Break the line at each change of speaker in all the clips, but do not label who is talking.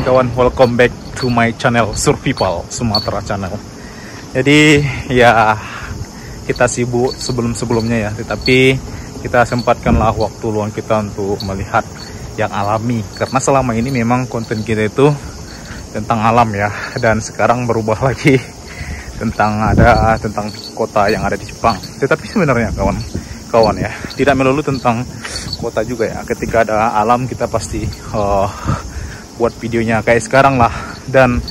kawan-kawan, welcome back to my channel Survival Sumatera Channel. Jadi ya kita sibuk sebelum-sebelumnya ya, tetapi kita sempatkanlah waktu luang kita untuk melihat yang alami, karena selama ini memang konten kita itu tentang alam ya, dan sekarang berubah lagi tentang kota yang ada di Jepang. Tetapi sebenarnya kawan ya, tidak melulu tentang kota juga ya. Ketika ada alam kita pasti buat videonya kayak sekarang lah. Dan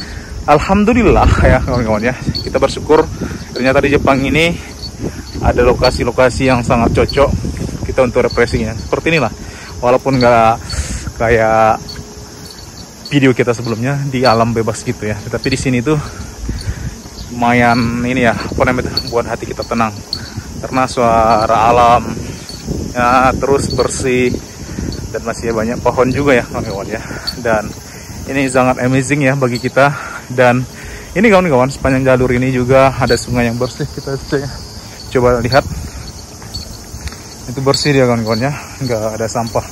alhamdulillah ya kawan-kawan ya, kita bersyukur ternyata di Jepang ini ada lokasi-lokasi yang sangat cocok kita untuk refreshingnya. Seperti inilah, walaupun nggak kayak video kita sebelumnya di alam bebas gitu ya, tetapi di sini tuh lumayan ini ya, apa namanya, buat hati kita tenang karena suara alam ya, terus bersih, dan masih banyak pohon juga ya kawan-kawan ya. Dan ini sangat amazing ya bagi kita. Dan ini kawan-kawan, sepanjang jalur ini juga ada sungai yang bersih. Kita coba lihat, itu bersih dia kawan-kawan ya, nggak ada sampah,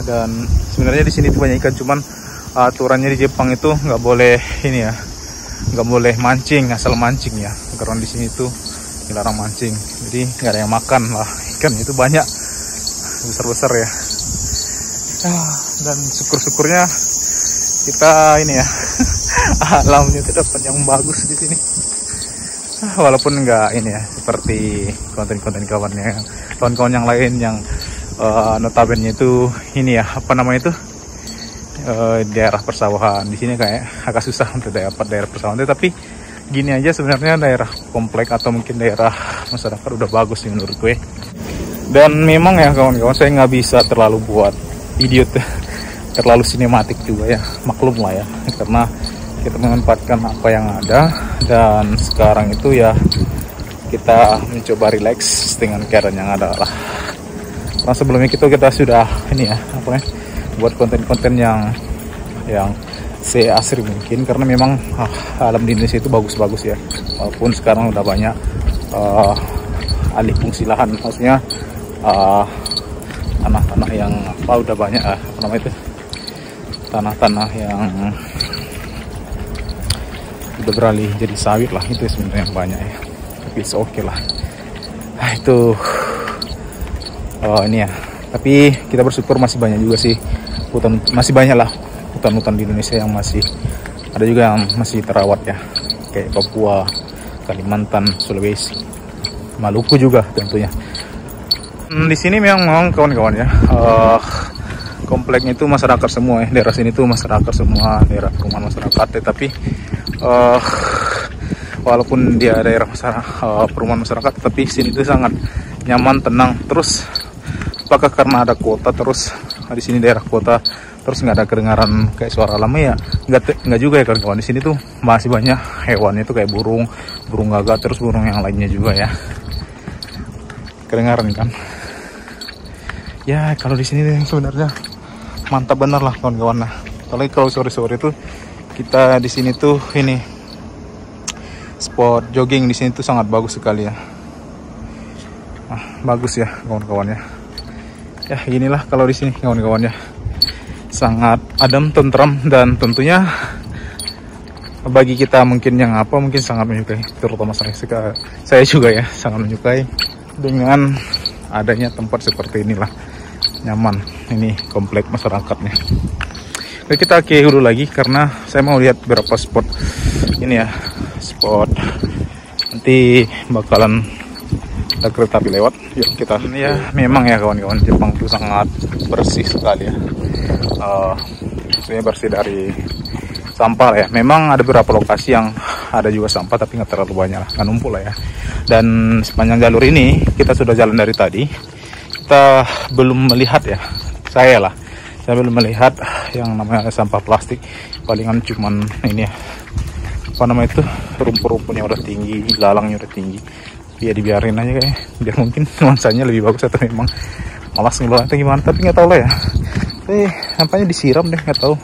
dan sebenarnya di sini tuh banyak ikan, cuman aturannya di Jepang itu nggak boleh ini ya, nggak boleh mancing, asal mancing ya, karena di sini tuh dilarang mancing. Jadi nggak ada yang makan lah, ikan itu banyak besar-besar ya. Dan syukur-syukurnya kita ini ya alamnya itu dapat yang bagus di sini. Walaupun nggak ini ya, seperti konten-konten kawan-kawan yang lain yang notabene itu ini ya, apa namanya itu, daerah persawahan. Di sini kayak agak susah untuk daerah persawahan, tapi gini aja sebenarnya daerah komplek atau mungkin daerah masyarakat udah bagus sih menurut gue. Dan memang ya kawan-kawan, saya nggak bisa terlalu buat video terlalu sinematik juga ya, maklum lah ya, karena kita memanfaatkan apa yang ada. Dan sekarang itu ya kita mencoba relax dengan keadaan yang ada lah. Karena sebelumnya kita sudah ini ya, apa ya, buat konten-konten yang seasri mungkin, karena memang alam di Indonesia itu bagus-bagus ya, walaupun sekarang udah banyak alih fungsi lahan, maksudnya tanah-tanah yang apa udah banyak apa namanya itu, tanah-tanah yang udah beralih jadi sawit lah, itu sebenarnya yang banyak ya, tapi oke lah. Itu ini ya, tapi kita bersyukur masih banyak juga sih hutan, masih banyak lah hutan-hutan di Indonesia yang masih ada juga yang masih terawat ya, kayak Papua, Kalimantan, Sulawesi, Maluku juga tentunya. Di sini memang kawan-kawan ya, kompleknya itu masyarakat semua ya, daerah sini tuh masyarakat semua, daerah perumahan masyarakat. Tetapi walaupun dia daerah perumahan masyarakat, tapi sini tuh sangat nyaman, tenang. Terus apakah karena ada kota, terus di sini daerah kota, terus nggak ada kedengaran kayak suara alam ya? Nggak juga ya kawan-kawan. Di sini tuh masih banyak hewan itu kayak burung gagak, terus burung yang lainnya juga ya, kedengaran kan. Ya kalau di sini sebenarnya mantap benar lah kawan-kawan. Nah, kalau sore-sore itu kita di sini tuh ini spot jogging di sini tuh sangat bagus sekali ya. Bagus ya kawan-kawan ya. Ya inilah kalau di sini kawan-kawan ya, sangat adem, tentram, dan tentunya bagi kita mungkin yang mungkin sangat menyukai, terutama saya juga ya sangat menyukai dengan adanya tempat seperti inilah. Nyaman ini komplek masyarakatnya. Oke, kita ke hulu lagi karena saya mau lihat beberapa spot ini ya, spot nanti bakalan ada kereta api lewat. Yuk kita ya. Memang ya kawan-kawan, Jepang itu sangat bersih sekali ya, maksudnya bersih dari sampah ya. Memang ada beberapa lokasi yang ada juga sampah, tapi nggak terlalu banyak lah, nggak numpuk lah ya. Dan sepanjang jalur ini kita sudah jalan dari tadi, kita belum melihat ya, saya belum melihat yang namanya sampah plastik. Palingan cuman ini ya, apa namanya itu, rumput-rumputnya udah tinggi, lalangnya udah tinggi, ya dibiarin aja kayak, biar mungkin nuansanya lebih bagus, atau memang malas ngelola atau gimana, tapi nggak tahu lah ya. Nampaknya disiram deh, nggak tahu.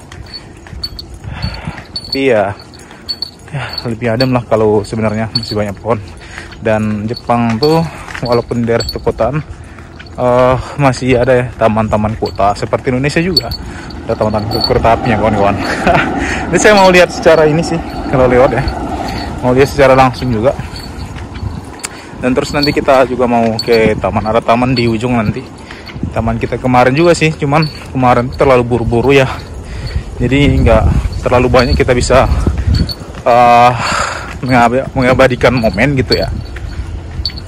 Tapi ya lebih adem lah kalau sebenarnya masih banyak pohon. Dan Jepang tuh walaupun daerah perkotaan masih ada ya taman-taman kota seperti Indonesia juga. datang ke kereta apinya kawan-kawan. Ini saya mau lihat secara ini sih kalau lewat ya, mau lihat secara langsung juga. Dan terus nanti kita juga mau ke taman, ada taman di ujung nanti. Taman kita kemarin juga sih, cuman kemarin terlalu buru-buru ya, jadi nggak terlalu banyak kita bisa mengabadikan momen gitu ya.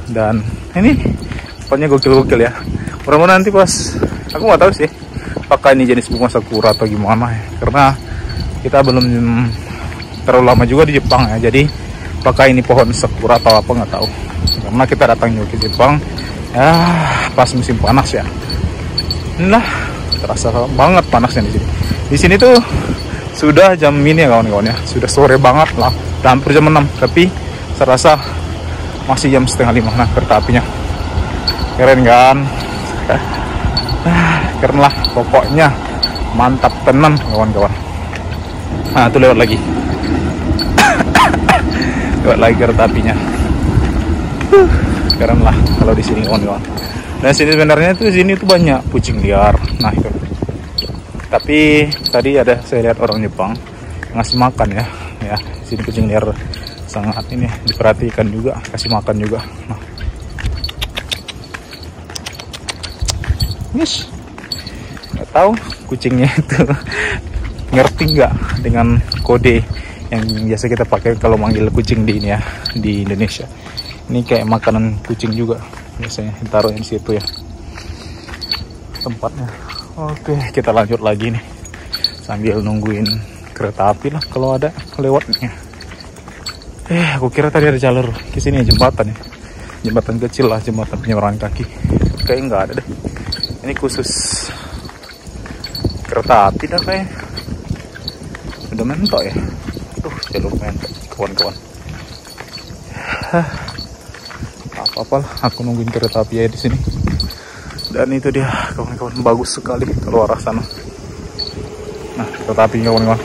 Dan ini pokoknya gokil-gokil ya. Mudah-mudahan nanti pas, aku nggak tahu sih apakah ini jenis bunga sakura atau gimana ya, karena kita belum terlalu lama juga di Jepang ya, jadi apakah ini pohon sakura atau apa nggak tahu, karena kita datang juga ke Jepang ya pas musim panas ya. Inilah terasa banget panasnya di sini. Di sini tuh sudah jam ini ya kawan-kawan ya, sudah sore banget lah, hampir jam 6, tapi serasa masih jam setengah 5. Nah, kereta apinya keren kan? Keren lah pokoknya, mantap tenan kawan-kawan. Nah itu lewat lagi. Lewat lagi kereta apinya. Keren lah kalau di sini kawan-kawan. Dan sini sebenarnya tuh sini tuh banyak kucing liar. Nah itu. Tapi tadi ada saya lihat orang Jepang ngasih makan ya. Ya, sini kucing liar sangat ini diperhatikan juga, kasih makan juga. Nah. Yes. Nggak tahu kucingnya itu ngerti nggak dengan kode yang biasa kita pakai kalau manggil kucing di ini ya, di Indonesia. Ini kayak makanan kucing juga biasanya ditaruh di situ ya tempatnya. Oke, kita lanjut lagi nih sambil nungguin kereta api lah kalau ada lewatnya. Aku kira tadi ada jalur ke sini, jembatan ya, jembatan kecil lah, jembatan penyeberangan kaki. Kayaknya nggak ada deh. Ini khusus kereta api dah kayak. Udah mentok ya. Tuh jalur mentok kawan-kawan. Apa-apa lah, aku nungguin kereta api ya di sini. Dan itu dia kawan-kawan, bagus sekali kalau arah sana. Nah kereta api kawan-kawan,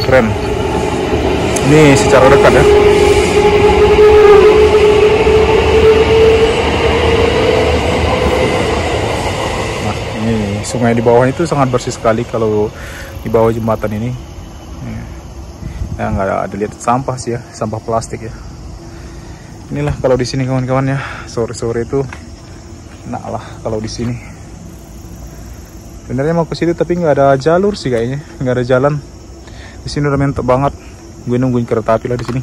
keren. Ini secara dekat ya. Sungai di bawah itu sangat bersih sekali kalau di bawah jembatan ini. Ya, nggak ada lihat sampah sih ya, sampah plastik ya. Inilah kalau di sini kawan-kawan ya, sore-sore itu enak lah kalau di sini. Sebenarnya mau ke situ tapi nggak ada jalur sih kayaknya, nggak ada jalan. Di sini udah mentok banget. Gue nungguin kereta api lah di sini.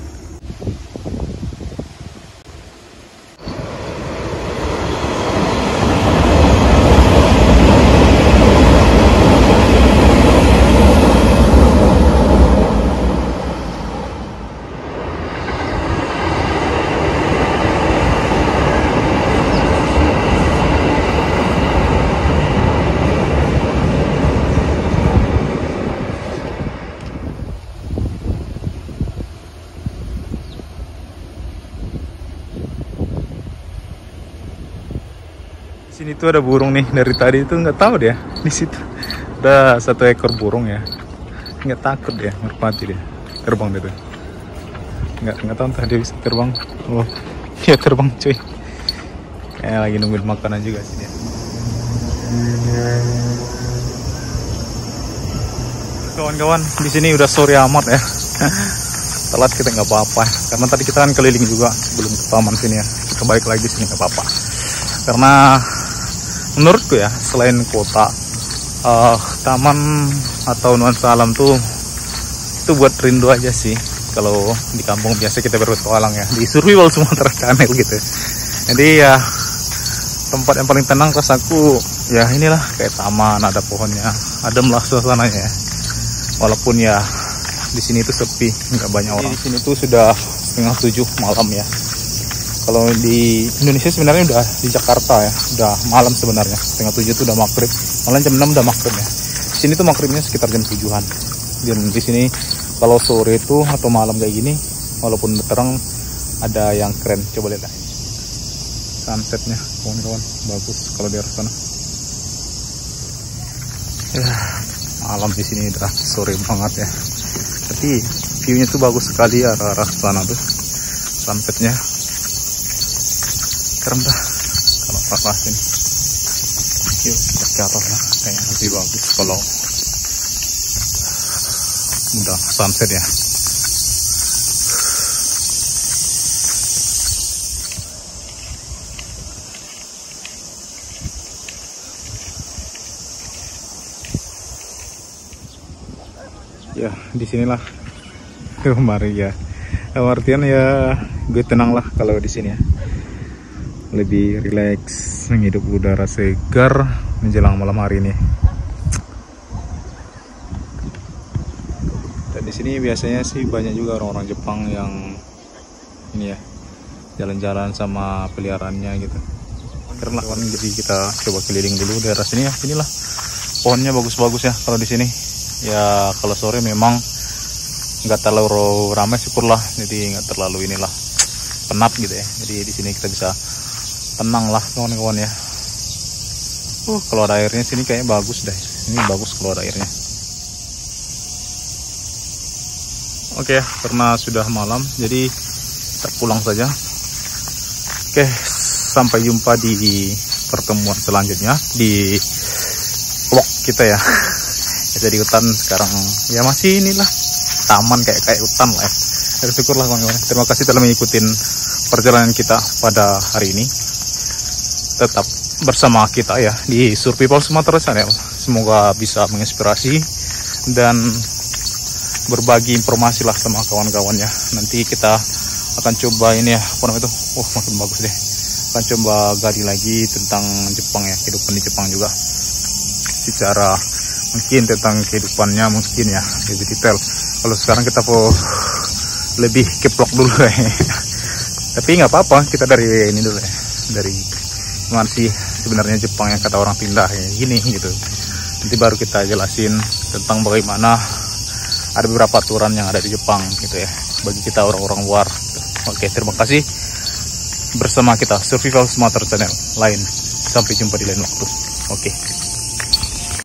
Sini tuh ada burung nih, dari tadi itu nggak tahu dia di situ ada 1 ekor burung ya, nggak takut dia, merpati dia terbang dia tuh, nggak tahu entah dia bisa terbang. Oh dia terbang cuy, kayak lagi nungguin makanan juga sih dia. Kawan-kawan di sini udah sore amat ya. Telat kita nggak apa-apa karena tadi kita kan keliling juga sebelum ke taman sini ya, kita balik lagi sini nggak apa-apa karena menurutku ya, selain kota, taman atau nuansa alam tuh itu buat rindu aja sih. Kalau di kampung biasa kita berpetualang ya, di survival Sumatera Channel gitu. Jadi ya tempat yang paling tenang rasaku ya inilah, kayak taman, ada pohonnya, adem lah suasananya ya. Walaupun ya di sini tuh sepi, nggak banyak orang. Di sini tuh sudah 6:30 malam ya. Kalau di Indonesia sebenarnya udah di Jakarta ya, udah malam sebenarnya. 6:30 tuh udah maghrib, malam jam 6 udah maghrib ya. Di sini tuh maghribnya sekitar jam 7-an. Dan di sini kalau sore itu atau malam kayak gini, walaupun terang, ada yang keren. Coba lihat sunsetnya, kawan-kawan, bagus kalau di arah sana. Ya, malam di sini udah sore banget ya. Tapi view-nya tuh bagus sekali arah sana tuh, sunsetnya. Keren dah kalau arah sini. Yuk kita ke atas lah, kayaknya lebih bagus kalau udah sunset ya. Ya disinilah kemarin ya, artian ya gue tenang lah kalau di sini ya, lebih rileks, menghidup udara segar menjelang malam hari ini. Dan di sini biasanya sih banyak juga orang-orang Jepang yang ini ya, jalan-jalan sama peliharaannya gitu. Keren lah kan, jadi kita coba keliling dulu daerah sini ya. Inilah pohonnya bagus-bagus ya kalau di sini. Ya kalau sore memang nggak terlalu ramai, syukurlah, jadi nggak terlalu inilah penat gitu ya. Jadi di sini kita bisa tenang lah kawan-kawan ya. Kalau ada airnya sini kayaknya bagus deh. Ini bagus kalau ada airnya. Oke, karena sudah malam jadi kita pulang saja. Oke, sampai jumpa di pertemuan selanjutnya di vlog kita ya. Jadi hutan sekarang ya masih inilah taman, kayak hutan lah ya. Jadi syukurlah kawan-kawan. Terima kasih telah mengikuti perjalanan kita pada hari ini. Tetap bersama kita ya di Survival Sumatera Channel. Semoga bisa menginspirasi dan berbagi informasi lah sama kawan-kawannya. Nanti kita akan coba ini ya, apa namanya itu? Makin bagus deh. Akan coba gali lagi tentang Jepang ya, kehidupan di Jepang juga. Secara mungkin tentang kehidupannya mungkin ya lebih detail. Kalau sekarang kita lebih ke vlog dulu ya. Tapi nggak apa-apa, kita dari ini dulu ya, dari gimana sih sebenarnya Jepang yang kata orang pindah ya gini gitu. Nanti baru kita jelasin tentang bagaimana ada beberapa aturan yang ada di Jepang gitu ya, bagi kita orang-orang luar gitu. Oke, terima kasih bersama kita Survival Sumatera Channel lain. Sampai jumpa di lain waktu. Oke.